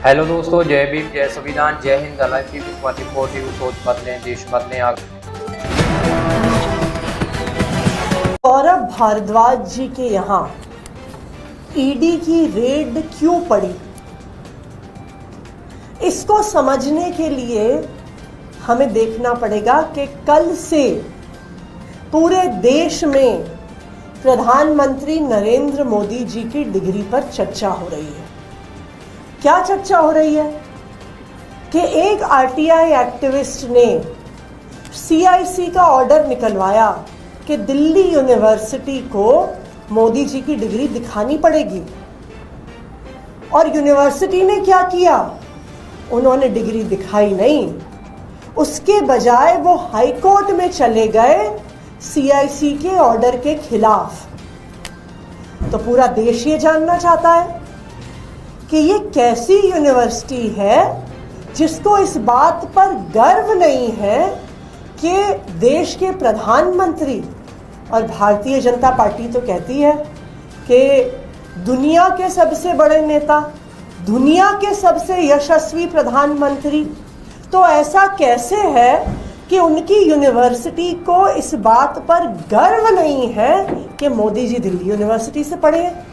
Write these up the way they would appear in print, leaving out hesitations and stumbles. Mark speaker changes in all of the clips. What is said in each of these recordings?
Speaker 1: Hello दोस्तों, जय भीम, जय संविधान, जय हिंद। लाइव टीवी 24 टीवी, सोच बदलें, देश बदलें।
Speaker 2: सौरभ भारद्वाज जी के यहाँ ईडी की रेड क्यों पड़ी, इसको समझने के लिए हमें देखना पड़ेगा कि कल से पूरे देश में प्रधानमंत्री नरेंद्र मोदी जी की डिग्री पर चर्चा हो रही है। क्या चर्चा हो रही है कि एक आरटीआई एक्टिविस्ट ने सीआईसी का ऑर्डर निकलवाया कि दिल्ली यूनिवर्सिटी को मोदी जी की डिग्री दिखानी पड़ेगी, और यूनिवर्सिटी ने क्या किया, उन्होंने डिग्री दिखाई नहीं। उसके बजाय वो हाई कोर्ट में चले गए सीआईसी के ऑर्डर के खिलाफ। तो पूरा देश ये जानना चाहता है कि ये कैसी यूनिवर्सिटी है जिसको इस बात पर गर्व नहीं है कि देश के प्रधानमंत्री, और भारतीय जनता पार्टी तो कहती है कि दुनिया के सबसे बड़े नेता, दुनिया के सबसे यशस्वी प्रधानमंत्री, तो ऐसा कैसे है कि उनकी यूनिवर्सिटी को इस बात पर गर्व नहीं है कि मोदी जी दिल्ली यूनिवर्सिटी से पढ़े हैं।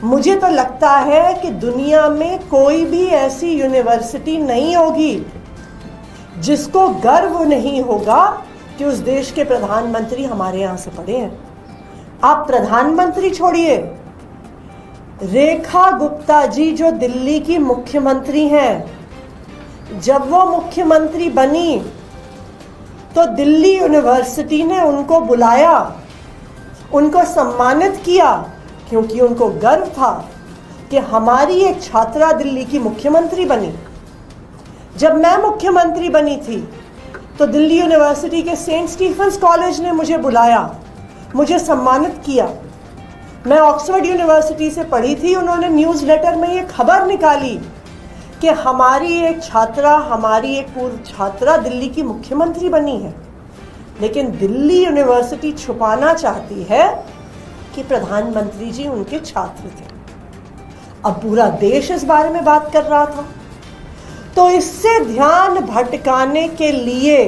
Speaker 2: मुझे तो लगता है कि दुनिया में कोई भी ऐसी यूनिवर्सिटी नहीं होगी जिसको गर्व नहीं होगा कि उस देश के प्रधानमंत्री हमारे यहाँ से पढ़े हैं। आप प्रधानमंत्री छोड़िए, रेखा गुप्ता जी जो दिल्ली की मुख्यमंत्री हैं, जब वो मुख्यमंत्री बनी तो दिल्ली यूनिवर्सिटी ने उनको बुलाया, उनको सम्मानित किया, क्योंकि उनको गर्व था कि हमारी एक छात्रा दिल्ली की मुख्यमंत्री बनी। जब मैं मुख्यमंत्री बनी थी तो दिल्ली यूनिवर्सिटी के सेंट स्टीफेंस कॉलेज ने मुझे बुलाया, मुझे सम्मानित किया। मैं ऑक्सफोर्ड यूनिवर्सिटी से पढ़ी थी, उन्होंने न्यूज़लेटर में ये खबर निकाली कि हमारी एक छात्रा, हमारी एक पूर्व छात्रा दिल्ली की मुख्यमंत्री बनी है। लेकिन दिल्ली यूनिवर्सिटी छुपाना चाहती है कि प्रधानमंत्री जी उनके छात्र थे। अब पूरा देश इस बारे में बात कर रहा था। तो इससे ध्यान भटकाने के लिए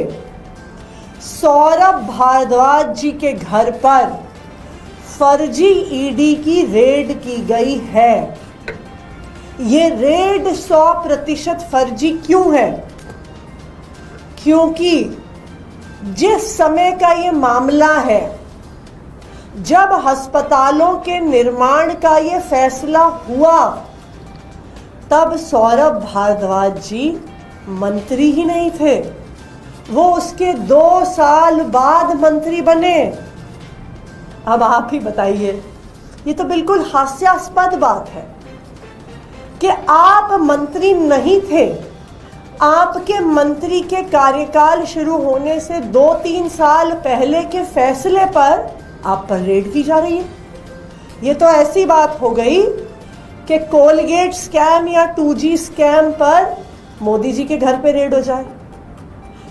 Speaker 2: सौरभ भारद्वाज जी के घर पर फर्जी ईडी की रेड की गई है। ये रेड 100% फर्जी क्यों है? क्योंकि जिस समय का ये मामला है, जब अस्पतालों के निर्माण का ये फैसला हुआ, तब सौरभ भारद्वाज जी मंत्री ही नहीं थे, वो उसके 2 साल बाद मंत्री बने। अब आप ही बताइए, ये तो बिल्कुल हास्यास्पद बात है कि आप मंत्री नहीं थे, आपके मंत्री के कार्यकाल शुरू होने से 2-3 साल पहले के फैसले पर आप पर रेड की जा रही है। ये तो ऐसी बात हो गई कि कोलगेट स्कैम या 2G स्कैम पर मोदी जी के घर पे रेड हो जाए,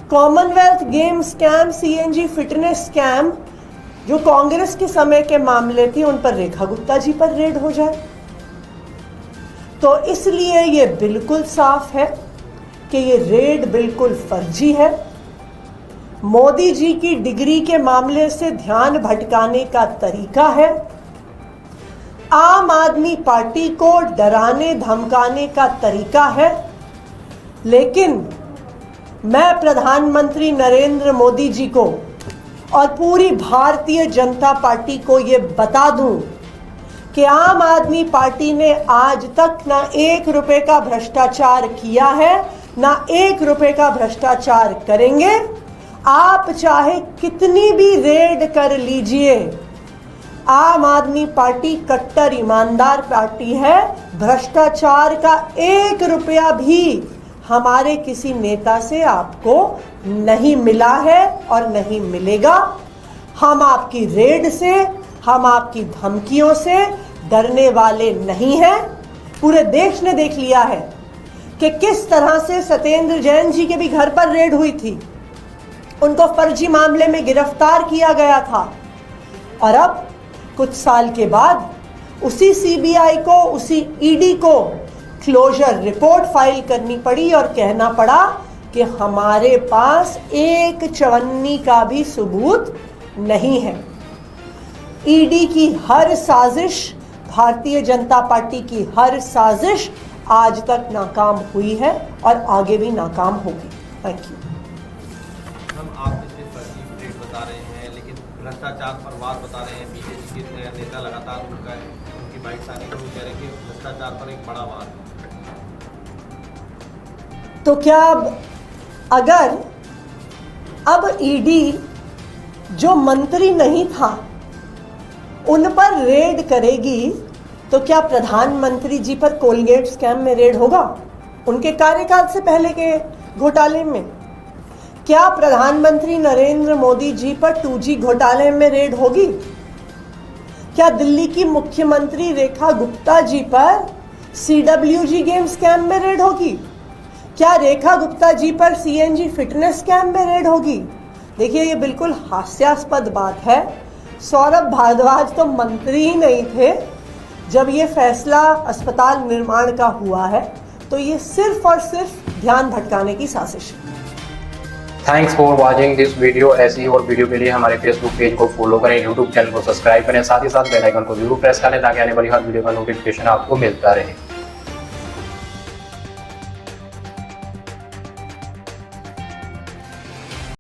Speaker 2: Commonwealth game scam, CNG fitness scam जो कांग्रेस के समय के मामले थे, उन पर रेखा गुप्ता जी पर रेड हो जाए। तो इसलिए ये बिल्कुल साफ है कि ये रेड बिल्कुल फर्जी है। मोदी जी की डिग्री के मामले से ध्यान भटकाने का तरीका है, आम आदमी पार्टी को डराने धमकाने का तरीका है। लेकिन मैं प्रधानमंत्री नरेंद्र मोदी जी को और पूरी भारतीय जनता पार्टी को ये बता दूं कि आम आदमी पार्टी ने आज तक ना 1 रुपए का भ्रष्टाचार किया है, ना 1 रुपए का भ्रष्टाचार करेंगे। आप चाहे कितनी भी रेड कर लीजिए, आम आदमी पार्टी कट्टर ईमानदार पार्टी है। भ्रष्टाचार का 1 रुपया भी हमारे किसी नेता से आपको नहीं मिला है और नहीं मिलेगा। हम आपकी रेड से, हम आपकी धमकियों से डरने वाले नहीं हैं। पूरे देश ने देख लिया है कि किस तरह से सत्येंद्र जैन जी के भी घर पर रेड हुई थी, उनको फर्जी मामले में गिरफ्तार किया गया था, और अब कुछ साल के बाद उसी सीबीआई को, उसी ईडी को क्लोजर रिपोर्ट फाइल करनी पड़ी और कहना पड़ा कि हमारे पास एक चवन्नी का भी सबूत नहीं है। ईडी की हर साजिश, भारतीय जनता पार्टी की हर साजिश आज तक नाकाम हुई है और आगे भी नाकाम होगी। Thank you.
Speaker 3: हम आप इसे फर्जी रेट बता रहे हैं, लेकिन भ्रष्टाचार पर वार बता रहे हैं। बीजेपी के नेता लगातार उनकी बाइट आने को कह रहे हैं कि भ्रष्टाचार पर एक बड़ा वार है।
Speaker 2: तो क्या अगर अब ईडी जो मंत्री नहीं था उन पर रेड करेगी तो क्या प्रधानमंत्री जी पर कोलगेट स्कैम में रेड होगा? उनके कार्यकाल से पहले के घोटाले में क्या प्रधानमंत्री नरेंद्र मोदी जी पर 2G घोटाले में रेड होगी? क्या दिल्ली की मुख्यमंत्री रेखा गुप्ता जी पर CWG गेम स्कैम में रेड होगी? क्या रेखा गुप्ता जी पर CNG फिटनेस स्कैम में रेड होगी? देखिए, ये बिल्कुल हास्यास्पद बात है। सौरभ भारद्वाज तो मंत्री ही नहीं थे जब ये फैसला अस्पताल निर्माण का हुआ है, तो ये सिर्फ और सिर्फ ध्यान भटकाने की साजिश है।
Speaker 1: Thanks for watching this video. ऐसी और वीडियो के लिए हमारे फेसबुक पेज को फॉलो करें, यूट्यूब चैनल को सब्सक्राइब करें, साथ ही साथ बेल आइकन को जरूर प्रेस करें ताकि आने वाली हर वीडियो का नोटिफिकेशन आपको मिलता रहे।